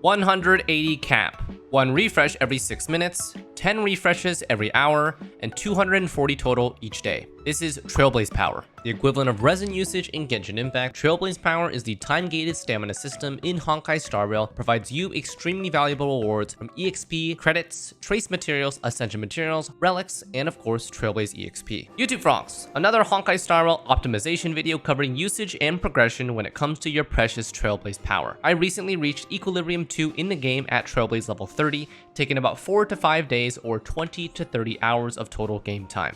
180 cap, 1 refresh every 6 minutes, 10 refreshes every hour, and 240 total each day. This is Trailblaze Power, the equivalent of resin usage in Genshin Impact. Trailblaze Power is the time-gated stamina system in Honkai Star Rail, provides you extremely valuable rewards from EXP, credits, trace materials, ascension materials, relics, and of course Trailblaze EXP. YouTube Frogs, another Honkai Star Rail optimization video covering usage and progression when it comes to your precious Trailblaze Power. I recently reached Equilibrium 2 in the game at Trailblaze level 30, taking about 4 to 5 days or 20 to 30 hours of total game time.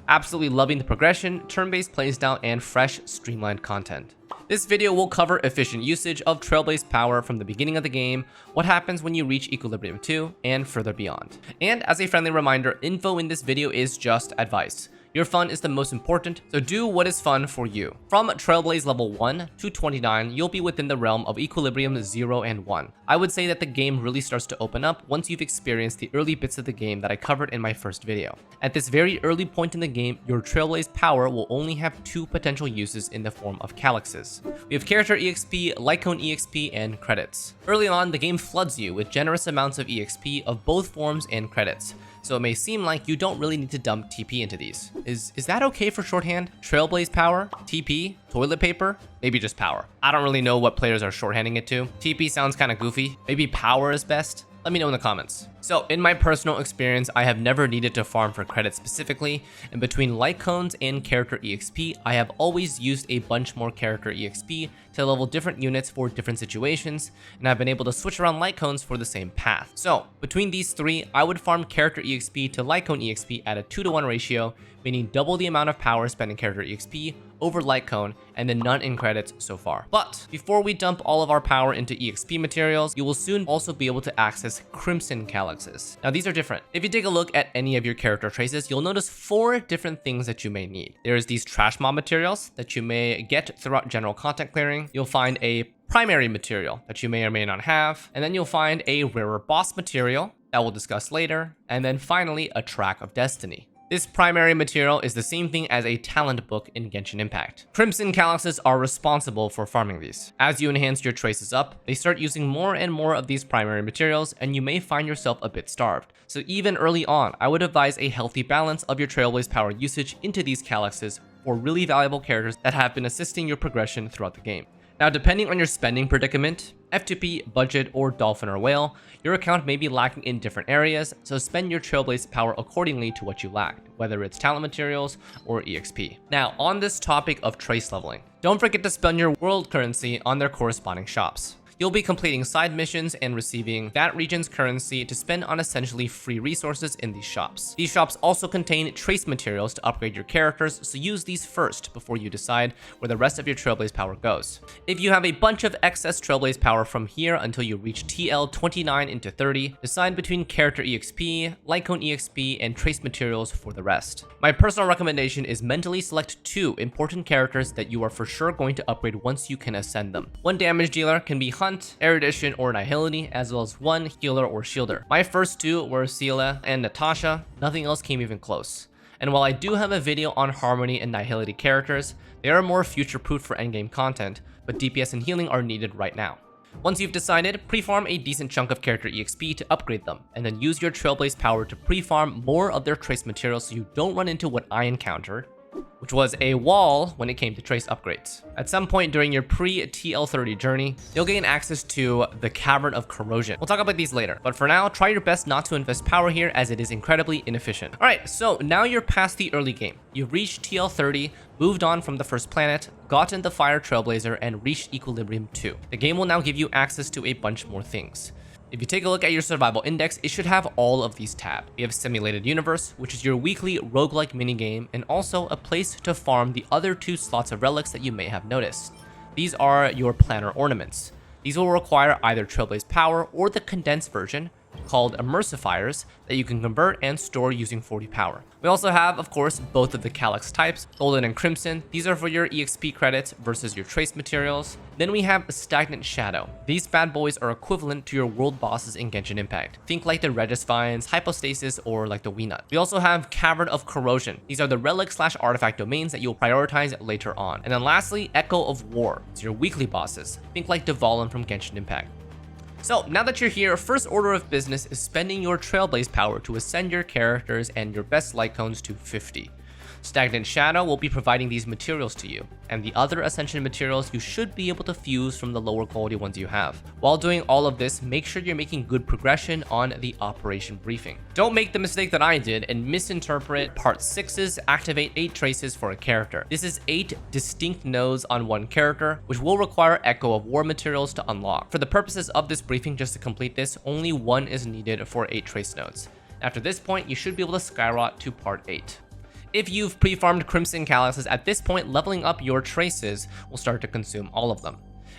Absolutely loving the progression, turn-based playstyle, and fresh, streamlined content. This video will cover efficient usage of Trailblaze Power from the beginning of the game, what happens when you reach Equilibrium 2, and further beyond. And as a friendly reminder, info in this video is just advice. Your fun is the most important, so do what is fun for you. From Trailblaze level 1 to 29, you'll be within the realm of Equilibrium 0 and 1. I would say that the game really starts to open up once you've experienced the early bits of the game that I covered in my first video. At this very early point in the game, your Trailblaze Power will only have 2 potential uses in the form of calyxes. We have character EXP, Lycone EXP, and credits. Early on, the game floods you with generous amounts of EXP of both forms and credits, so it may seem like you don't really need to dump TP into these. Is that okay for shorthand? Trailblaze Power? TP? Toilet paper? Maybe just power. I don't really know what players are shorthanding it to. TP sounds kind of goofy. Maybe power is best? Let me know in the comments. So in my personal experience, I have never needed to farm for credits specifically, and between Lycones and character EXP, I have always used a bunch more character EXP to level different units for different situations, and I've been able to switch around Lycones for the same path. So between these 3, I would farm character EXP to Lycone EXP at a 2-to-1 ratio, meaning double the amount of power spent in character EXP over Lycone, and then none in credits so far. But before we dump all of our power into EXP materials, you will soon also be able to access Crimson Calyxes. Now these are different. If you take a look at any of your character traces, you'll notice 4 different things that you may need. There's these trash mob materials that you may get throughout general content clearing. You'll find a primary material that you may or may not have, and then you'll find a rarer boss material that we'll discuss later, and then finally a track of destiny. This primary material is the same thing as a talent book in Genshin Impact. Crimson Calyxes are responsible for farming these. As you enhance your traces up, they start using more and more of these primary materials, and you may find yourself a bit starved. So even early on, I would advise a healthy balance of your Trailblaze Power usage into these Calyxes for really valuable characters that have been assisting your progression throughout the game. Now, depending on your spending predicament, F2P, budget, or dolphin or whale, your account may be lacking in different areas, so spend your Trailblaze Power accordingly to what you lacked, whether it's talent materials or EXP. Now, on this topic of trace leveling, don't forget to spend your world currency on their corresponding shops. You'll be completing side missions and receiving that region's currency to spend on essentially free resources in these shops. These shops also contain trace materials to upgrade your characters, so use these first before you decide where the rest of your Trailblaze Power goes. If you have a bunch of excess Trailblaze Power from here until you reach TL 29 into 30, decide between character EXP, Lycone EXP, and trace materials for the rest. My personal recommendation is mentally select 2 important characters that you are for sure going to upgrade once you can ascend them. One damage dealer can be Hunt, Erudition, or Nihility, as well as 1 healer or shielder. My first 2 were Seele and Natasha. Nothing else came even close. And while I do have a video on Harmony and Nihility characters, they are more future-proof for endgame content, but DPS and healing are needed right now. Once you've decided, pre-farm a decent chunk of character EXP to upgrade them, and then use your Trailblaze Power to pre-farm more of their trace materials so you don't run into what I encountered, which was a wall when it came to trace upgrades. At some point during your pre-TL30 journey, you'll gain access to the Cavern of Corrosion. We'll talk about these later, but for now, try your best not to invest power here as it is incredibly inefficient. Alright, so now you're past the early game. You've reached TL30, moved on from the first planet, gotten the Fire Trailblazer, and reached Equilibrium 2. The game will now give you access to a bunch more things. If you take a look at your survival index, it should have all of these tabs. We have Simulated Universe, which is your weekly roguelike minigame, and also a place to farm the other 2 slots of relics that you may have noticed. These are your planner ornaments. These will require either Trailblaze Power or the condensed version, called Immersifiers, that you can convert and store using 40 power. We also have, of course, both of the Calyx types, Golden and Crimson. These are for your EXP credits versus your trace materials. Then we have Stagnant Shadow. These bad boys are equivalent to your world bosses in Genshin Impact. Think like the Regis Vines, Hypostasis, or like the Weenut. We also have Cavern of Corrosion. These are the relic/artifact domains that you'll prioritize later on. And then lastly, Echo of War. These are your weekly bosses. Think like Dvalin from Genshin Impact. So now that you're here, first order of business is spending your Trailblaze power to ascend your characters and your best light cones to 50. Stagnant Shadow will be providing these materials to you, and the other Ascension materials you should be able to fuse from the lower quality ones you have. While doing all of this, make sure you're making good progression on the operation briefing. Don't make the mistake that I did and misinterpret part 6's activate 8 traces for a character. This is 8 distinct nodes on one character, which will require Echo of War materials to unlock. For the purposes of this briefing, just to complete this, only 1 is needed for 8 trace nodes. After this point, you should be able to skyrocket to part 8. If you've pre-farmed Crimson Calyxes at this point, leveling up your traces will start to consume all of them.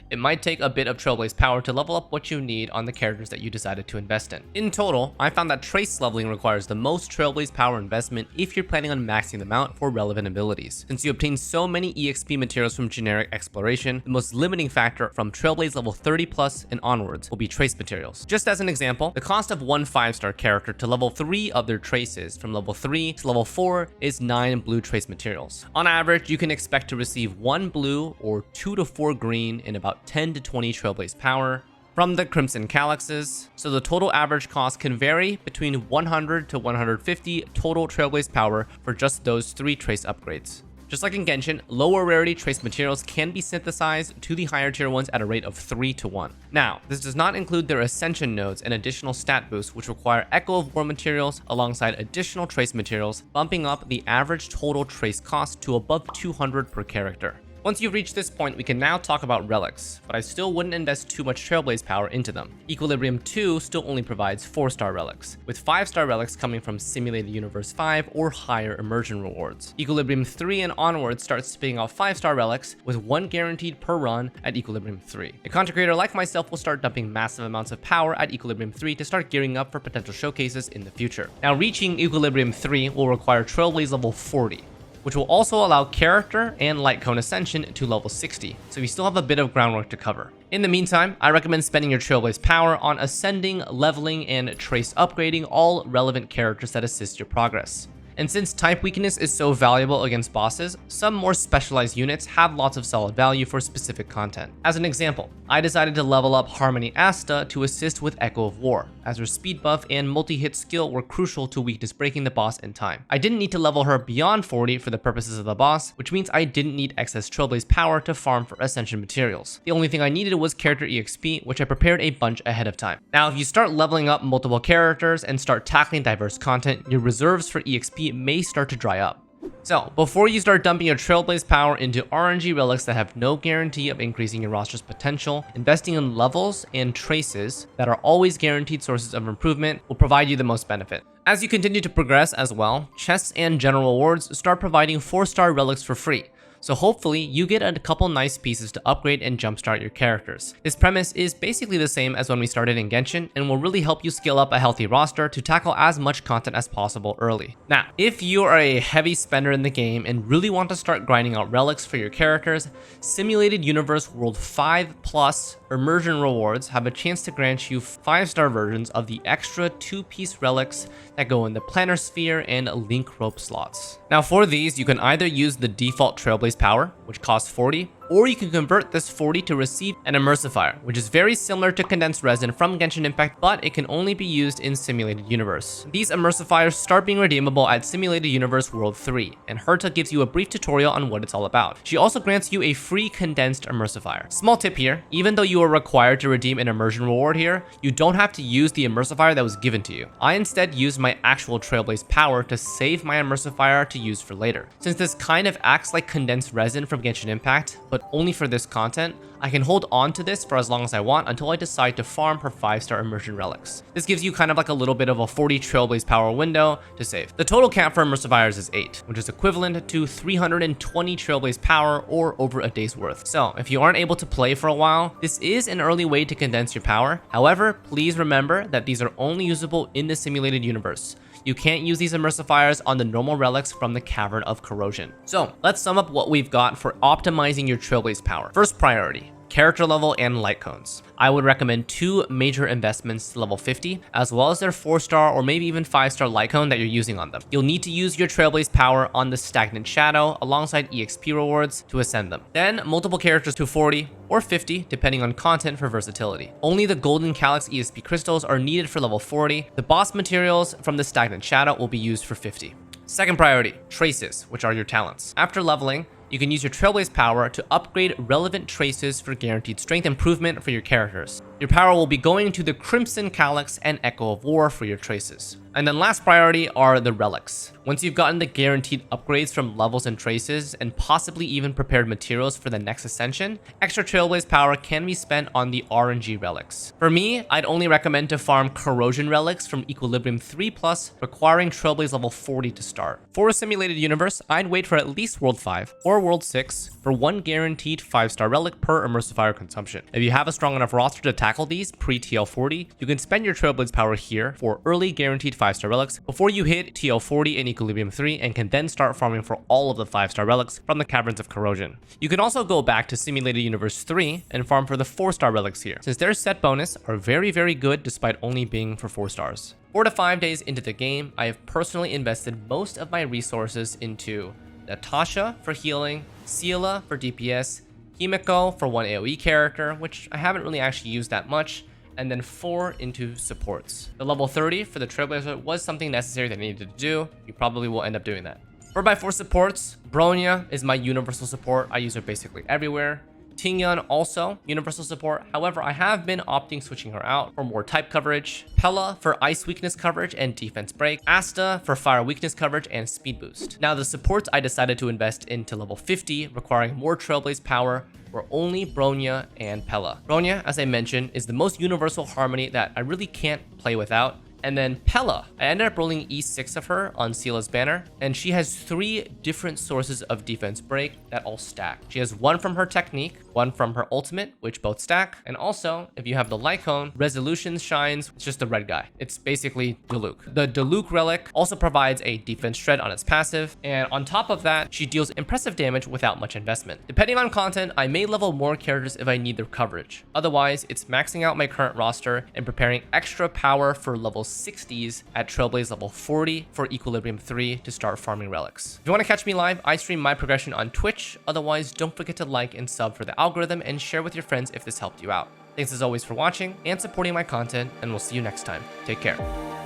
It might take a bit of Trailblaze power to level up what you need on the characters that you decided to invest in. In total, I found that trace leveling requires the most Trailblaze power investment if you're planning on maxing them out for relevant abilities. Since you obtain so many EXP materials from generic exploration, the most limiting factor from Trailblaze level 30 plus and onwards will be trace materials. Just as an example, the cost of one 5-star character to level 3 of their traces from level 3 to level 4 is 9 blue trace materials. On average, you can expect to receive 1 blue or 2 to 4 green in about 10 to 20 Trailblaze power from the Crimson Calyxes, so the total average cost can vary between 100 to 150 total Trailblaze power for just those 3 trace upgrades. Just like in Genshin, lower rarity trace materials can be synthesized to the higher tier ones at a rate of 3 to 1. Now, this does not include their Ascension nodes and additional stat boosts, which require Echo of War materials alongside additional trace materials, bumping up the average total trace cost to above 200 per character. Once you've reached this point, we can now talk about relics, but I still wouldn't invest too much Trailblaze power into them. Equilibrium 2 still only provides 4-star relics, with 5-star relics coming from Simulated Universe 5 or higher Immersion rewards. Equilibrium 3 and onwards starts spitting out 5-star relics, with 1 guaranteed per run at Equilibrium 3. A content creator like myself will start dumping massive amounts of power at Equilibrium 3 to start gearing up for potential showcases in the future. Now, reaching Equilibrium 3 will require Trailblaze level 40. Which will also allow character and light cone ascension to level 60, so you still have a bit of groundwork to cover. In the meantime, I recommend spending your Trailblaze power on ascending, leveling, and trace upgrading all relevant characters that assist your progress. And since type weakness is so valuable against bosses, some more specialized units have lots of solid value for specific content. As an example, I decided to level up Harmony Asta to assist with Echo of War, as her speed buff and multi-hit skill were crucial to weakness breaking the boss in time. I didn't need to level her beyond 40 for the purposes of the boss, which means I didn't need excess Trailblaze power to farm for Ascension materials. The only thing I needed was character EXP, which I prepared a bunch ahead of time. Now, if you start leveling up multiple characters and start tackling diverse content, your reserves for EXP may start to dry up. So, before you start dumping your Trailblaze power into RNG relics that have no guarantee of increasing your roster's potential, investing in levels and traces that are always guaranteed sources of improvement will provide you the most benefit. As you continue to progress as well, chests and general rewards start providing 4-star relics for free. So hopefully you get a couple nice pieces to upgrade and jumpstart your characters. This premise is basically the same as when we started in Genshin and will really help you scale up a healthy roster to tackle as much content as possible early. Now, if you are a heavy spender in the game and really want to start grinding out relics for your characters, Simulated Universe World 5 Plus Immersion rewards have a chance to grant you 5-star versions of the extra 2-piece relics that go in the Planner Sphere and Link Rope slots. Now for these, you can either use the default Trailblaze power, which costs 40, or you can convert this 40 to receive an Immersifier, which is very similar to condensed resin from Genshin Impact, but it can only be used in Simulated Universe. These Immersifiers start being redeemable at Simulated Universe World 3, and Herta gives you a brief tutorial on what it's all about. She also grants you a free condensed Immersifier. Small tip here, even though you are required to redeem an immersion reward here, you don't have to use the Immersifier that was given to you. I instead used my actual Trailblaze power to save my Immersifier to use for later. Since this kind of acts like condensed resin from Genshin Impact, but only for this content, I can hold on to this for as long as I want until I decide to farm her 5-star immersion relics. This gives you kind of like a little bit of a 40 Trailblaze power window to save. The total cap for Immersifiers is 8, which is equivalent to 320 Trailblaze power or over a day's worth. So if you aren't able to play for a while, this is an early way to condense your power. However, please remember that these are only usable in the simulated universe. You can't use these Immersifiers on the normal relics from the Cavern of Corrosion. So let's sum up what we've got for optimizing your Trailblaze power. First priority, character level and light cones. I would recommend 2 major investments to level 50, as well as their 4-star or maybe even 5-star light cone that you're using on them. You'll need to use your Trailblaze power on the Stagnant Shadow alongside EXP rewards to ascend them. Then multiple characters to 40 or 50 depending on content for versatility. Only the Golden Calyx ESP crystals are needed for level 40. The boss materials from the Stagnant Shadow will be used for 50. Second priority, traces, which are your talents. After leveling, you can use your Trailblaze power to upgrade relevant traces for guaranteed strength improvement for your characters. Your power will be going to the Crimson Calyx and Echo of War for your traces. And then last priority are the relics. Once you've gotten the guaranteed upgrades from levels and traces, and possibly even prepared materials for the next ascension, extra Trailblaze power can be spent on the RNG relics. For me, I'd only recommend to farm corrosion relics from Equilibrium 3+, requiring Trailblaze level 40 to start. For a simulated universe, I'd wait for at least World 5 or World 6 for 1 guaranteed 5-star relic per Immersifier consumption. If you have a strong enough roster to tackle these pre-TL40, you can spend your Trailblaze power here for early guaranteed 5-star relics before you hit TL40 in Equilibrium 3, and can then start farming for all of the 5-star relics from the Caverns of Corrosion. You can also go back to Simulated Universe 3 and farm for the 4-star relics here, since their set bonus are very good despite only being for 4 stars. 4 to 5 days into the game, I have personally invested most of my resources into Natasha for healing, Seela for DPS, Himiko for 1 AoE character, which I haven't really actually used that much, and then 4 into supports. The level 30 for the Trailblazer was something necessary that I needed to do. You probably will end up doing that. 4x4 supports, Bronya is my universal support. I use her basically everywhere. Tingyan also universal support. However, I have been opting switching her out for more type coverage. Pella for ice weakness coverage and defense break. Asta for fire weakness coverage and speed boost. Now the supports I decided to invest into level 50, requiring more Trailblaze power, were only Bronya and Pella. Bronya, as I mentioned, is the most universal harmony that I really can't play without. And then Pella, I ended up rolling E6 of her on Seela's banner, and she has 3 different sources of defense break that all stack. She has 1 from her technique, 1 from her ultimate, which both stack, and also, if you have the Lycone, Resolution shines, it's just the red guy. It's basically Diluc. The Diluc relic also provides a defense shred on its passive, and on top of that, she deals impressive damage without much investment. Depending on content, I may level more characters if I need their coverage. Otherwise, it's maxing out my current roster and preparing extra power for level 60s at Trailblaze level 40 for Equilibrium 3 to start farming relics. If you want to catch me live, I stream my progression on Twitch. Otherwise, don't forget to like and sub for the algorithm and share with your friends if this helped you out. Thanks as always for watching and supporting my content, and we'll see you next time. Take care.